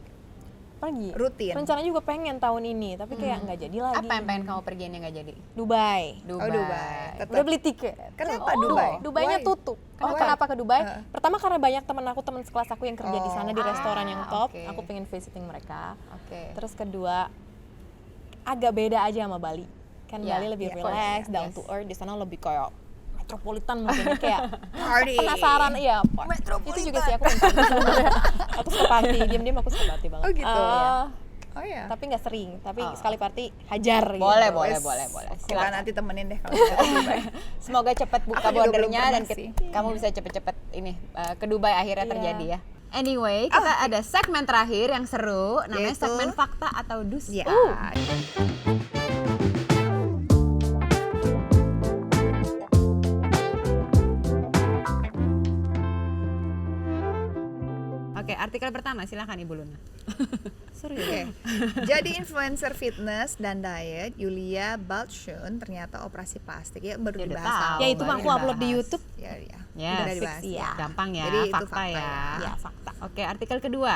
Pergi. rutin. Rencananya juga pengen tahun ini, tapi kayak nggak jadi lagi. Apa yang pengen kamu pergiin yang nggak jadi? Dubai. Oh, Dubai. Udah beli tiket. Kenapa Dubai? Dubainya Why? tutup. Oh, Kenapa ke Dubai? Heeh. Pertama karena banyak teman sekelas aku yang kerja di sana di restoran yang top. oke. Aku pengen visiting mereka. Oke. Terus kedua, agak beda aja sama Bali. Kan Ya, Bali lebih of relax, course, down yes. to earth. Di sana lebih kayak metropolitan mungkin kayak Party. penasaran, iya. Itu juga sih aku pengen. Aku suka party, diam-diam aku suka party banget. Oh, gitu. Eh, Oh ya. tapi nggak sering, tapi sekali party hajar gitu. Boleh. Kita Silakan. nanti temenin deh kalau kita ke Dubai. Semoga cepat buka Aku juga belum bordernya dan pernah sih. kamu bisa cepet-cepet ini ke Dubai akhirnya Iya. terjadi ya. Anyway, kita ada segmen terakhir yang seru, namanya Yaitu? segmen fakta atau dusta. Iya. Oke, artikel pertama silakan Ibu Luna. Serius. Oke. Jadi influencer fitness dan diet Yulia Balchun ternyata operasi plastik ya baru Ya, udah dibahas. tahu. Ya itu mah baru aku upload di dibahas. YouTube. Ya. Yes. Udah dibahas. Fix, ya. Gampang ya, Jadi itu fakta ya. Ya, fakta. Oke, artikel kedua.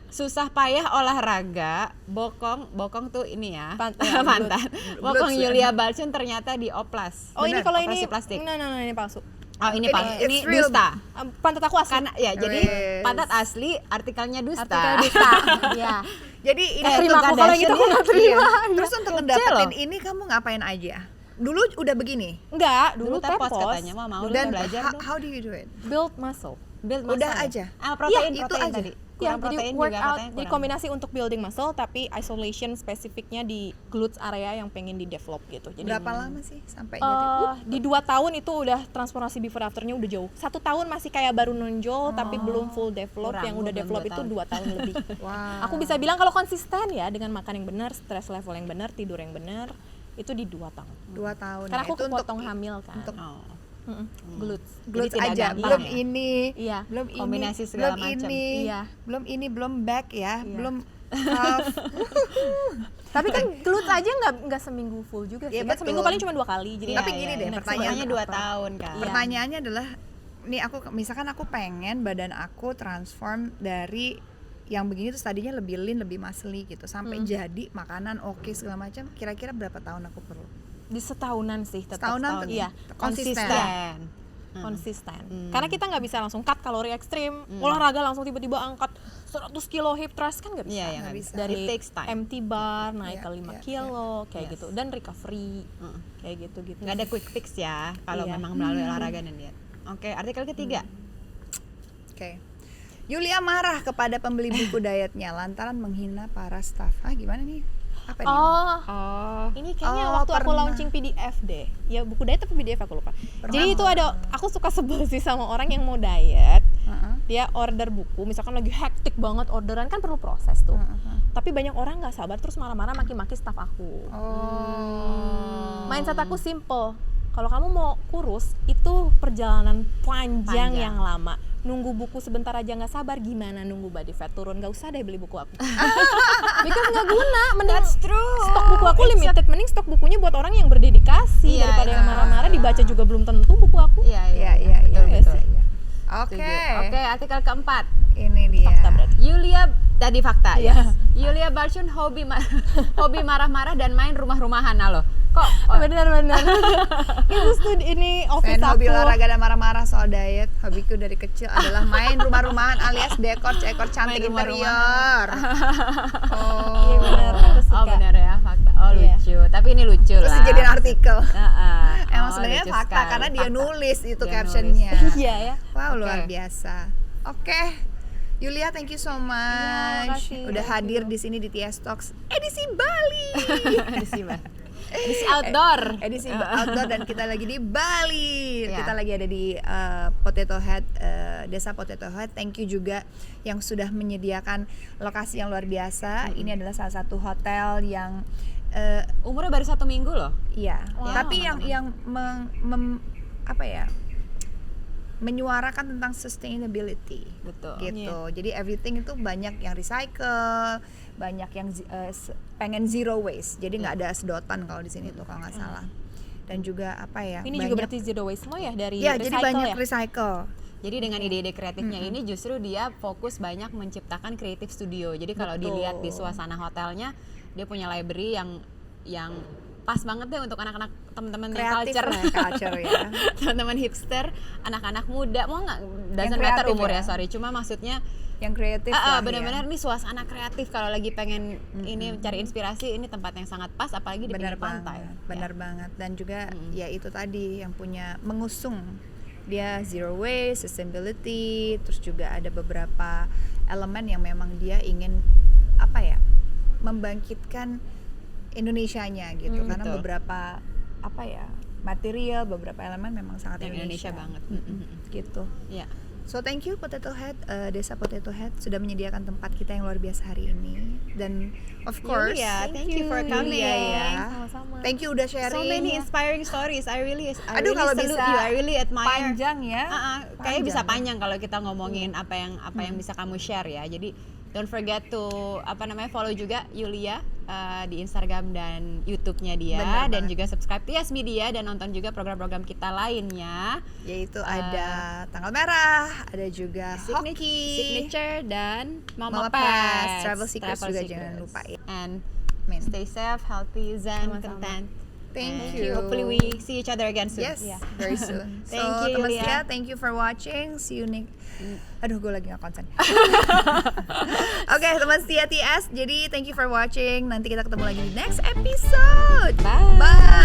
Susah payah olahraga, bokong tuh ini ya. Mantan. Bokong Glutes, ya. Yulia Balchun ternyata dioplas. Oh ini Benar, kalau operasi ini plastik. Nah, ini palsu. Oh, ini It's ini real. dusta. Pantat aku asli. Karena ya jadi Yes. pantat asli, artikelnya dusta. Artikel dusta. Ya. Jadi ini Kayak Terima Kim aku kalau gitu aku Kardashian nggak ya. terima. Terus untuk Kecil ngedapetin loh. ini kamu ngapain aja? Dulu udah begini. Enggak, Dulu dulu tepos tepos. katanya, mau Dan belajar dong. how do you do it? Build muscle. Build Udah muscle. aja? Protein, Iya, itu protein aja. tadi. Ya, Kurang jadi protein juga workout, katanya jadi kurang. kombinasi untuk building muscle tapi isolation spesifiknya di glutes area yang pengen di develop gitu. Jadi Berapa lama sih sampai jadi? di 2 tahun itu udah transformasi before afternya udah jauh. 1 tahun masih kayak baru nonjol tapi belum full develop. Kurang, Yang udah belum develop 2 itu tahun. 2 tahun lebih. Wow. Aku bisa bilang kalau konsisten ya dengan makan yang benar, stress level yang benar, tidur yang benar, itu di 2 tahun. 2 tahun. Karena ya. aku Itu untuk kepotong hamil kan. untuk Oh. Glutes. glutes Jadi tidak aja, gampang belum ya? ini, Iya. belum ini, Kombinasi segala belum macam. ini, Iya. belum back ya, Iya. belum calf. Tapi kan glutes aja nggak seminggu full juga sih. Iya, Kan seminggu betul. paling cuma 2 kali. Jadi Tapi gini deh, pertanyaannya 2 apa? tahun kan. Iya. Pertanyaannya adalah, nih aku misalkan aku pengen badan aku transform dari yang begini tuh tadinya lebih lean, lebih muscly gitu, sampai jadi makanan oke segala macam. Kira-kira berapa tahun aku perlu? Di setahunan sih tetap. Setahunan Iya. konsisten. Konsisten. Karena kita nggak bisa langsung cut kalori ekstrim, olahraga langsung tiba-tiba angkat 100 kilo hip thrust kan nggak bisa. Iya, nggak bisa. Dari It takes time. empty bar naik Iya, ke 5 iya, kilo kayak Yes. gitu, dan recovery kayak gitu. Nggak ada quick fix ya kalau Iya. memang melalui olahraga dan diet. Oke, artikel ketiga. Oke. Yulia marah kepada pembeli buku dietnya lantaran menghina para staf. Gimana nih? Apa nih? Oh, Ini kayaknya Oh, waktu aku pernah. launching PDF deh. Ya buku diet apa PDF aku lupa. Jadi itu ada, aku suka sebel sih sama orang yang mau diet. Dia order buku, misalkan lagi hektik banget orderan, kan perlu proses tuh. Tapi banyak orang nggak sabar terus marah-marah maki-maki staf aku. Mindset aku simple. Kalau kamu mau kurus, itu perjalanan panjang yang lama. Nunggu buku sebentar aja nggak sabar, gimana nunggu body fat turun? Nggak usah deh beli buku aku. Because nggak guna, mending stok buku aku limited, mending stok bukunya buat orang yang berdedikasi Iya, daripada iya. yang marah-marah dibaca juga belum tentu buku aku. Iya, Betul. Oke. Oke. Oke, artikel keempat. Ini dia. Fakta berarti. Yulia tadi fakta Iya. ya. Yulia Barchun hobi marah-marah dan main rumah-rumahan. Halo. Kok Benar-benar. Itu tuh ini office Fan hobi aku. olahraga dan marah-marah soal diet. Hobiku dari kecil adalah main rumah-rumahan alias dekor cantik Main interior. Iya benar, aku suka. Oh benar ya, fakta. Oh Iya. lucu. Tapi ini lucu Terus lah. dijadiin artikel. Emang Oh, sebenarnya lucu fakta sekali. karena dia Fakta. nulis itu Dia captionnya. Iya ya. Wow, luar Oke. biasa. Oke. Yulia, thank you so much. makasih. Udah Thank hadir you. di sini di TS Talks edisi Bali. Edisi outdoor. Edisi outdoor dan kita lagi di Bali. Ya. Kita lagi ada di Potato Head, Desa Potato Head. Thank you juga yang sudah menyediakan lokasi yang luar biasa. Ini adalah salah satu hotel yang Umurnya baru 1 minggu loh. iya, Wow, tapi teman-teman. yang menyuarakan tentang sustainability. Betul. Gitu. Jadi everything itu banyak yang recycle, banyak yang pengen zero waste. Jadi nggak ada sedotan kalau di sini tuh kalau nggak salah. Dan juga apa ya? Ini juga berarti zero waste semua ya dari ya, recycle jadi banyak ya? recycle. Jadi dengan ide-ide kreatifnya ini justru dia fokus banyak menciptakan creative studio. Jadi kalau dilihat di suasana hotelnya, dia punya library yang pas banget deh untuk anak-anak teman-teman yang Kreatif culture. lah, culture ya. Teman-teman hipster, anak-anak muda, mau nggak doesn't kreatif matter umur ya. ya, sorry. Cuma maksudnya Yang kreatif lah benar-benar ya. nih suasana kreatif kalau lagi pengen ini cari inspirasi, ini tempat yang sangat pas apalagi di Benar pinggir pantai. banget, benar Ya. banget. Dan juga ya itu tadi yang punya mengusung dia zero waste, sustainability, terus juga ada beberapa elemen yang memang dia ingin apa ya, membangkitkan Indonesianya gitu. Karena betul. beberapa apa ya, material, beberapa elemen memang sangat Yang Indonesia banget. Gitu. Ya. So thank you Potato Head, Desa Potato Head sudah menyediakan tempat kita yang luar biasa hari ini. Dan of course, Yulia, thank you for coming. Yulia ya. Sama-sama. Thank you udah sharing. So many inspiring stories. I really Aduh, kalau salute bisa you. I really admire. Panjang ya. Kayak bisa Panjang. panjang kalau kita ngomongin apa yang bisa kamu share ya. Jadi don't forget to follow juga Yulia di Instagram dan YouTube-nya dia. Bener Dan banget. juga subscribe TS Media dan nonton juga program-program kita lainnya. Yaitu ada Tanggal Merah, ada juga Hoki, Signature dan Mama, Mama Pets. Pets, Travel Secrets juga Secrets. jangan lupa ya. And Amin. stay safe, healthy, zen, Sama-sama. content. Thank And you. Hopefully we see each other again soon. Yes, Yeah. very soon. Thank So, you, teman Yulia. setia, thank you for watching. See you next. Aduh, gue lagi gak konsen. Oke, teman setia TS. Jadi, thank you for watching. Nanti kita ketemu lagi di next episode. Bye. Bye.